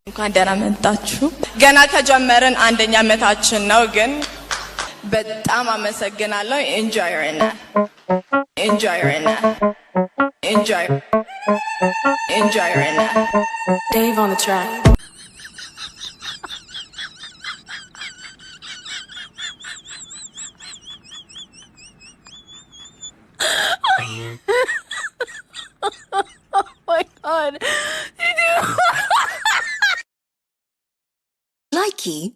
እንኳን ደህና መጣችሁ። ገና ከጀመርን አንደኛ ዓመታችን ነው ግን በጣም አመሰግናለሁ። enjoy right now. Dave on the track. Oh my god. Likey.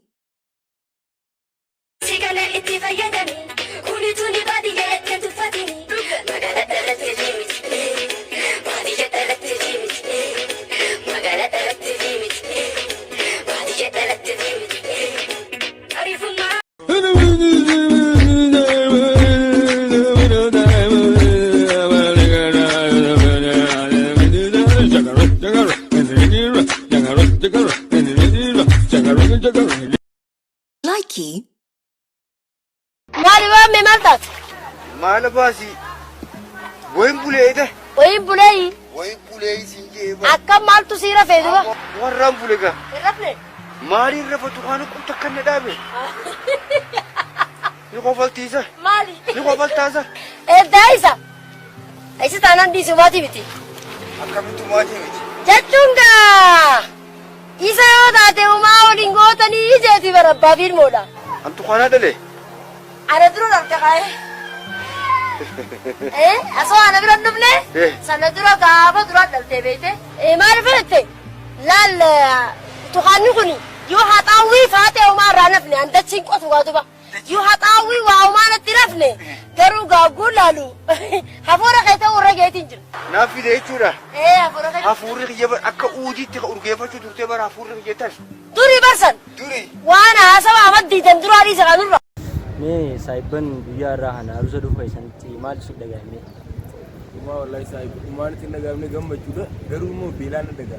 Likey. Mali maltat. Malabasi. Woyin buleyde. Woyin buleyi. Woyin buleyi sinje ba. Akka maltu sira feduba. Warram bulega. Rafne. Mali rafatu khanu kunta kanne dabe. Ni ko faltisa. Mali. Ni ko faltasa. Daisa. Aisi tanan di sumati biti. Akka bitu mati biti. Jachunga. Isa yo date uma odingota ni jeti barabba filmoda. Antu khana dale. Ana duro rakka kai. Aso ana bira dubne? Sana duro gaaba duro dalte bete. Marifete. Lal tu khanu kuni. Yo hatawi fate uma ranafne anta chinqot watuba. Yo hatawi wa uma na tirafne. Garu gagu lalu. Hafora kaita urageti jin. Nafi de chura. Hafora kaita. Hafuri khiyaba akka uji te urgefa chu durte bar hafuri khiyetan. Duri barsan. Duri. Wana asaba amaddi dendura ari saganura. Me saiban biya rahana arzo du faisanti mal su daga me kuma wallahi sai kuma tin daga me gamba juda garu mu bilana daga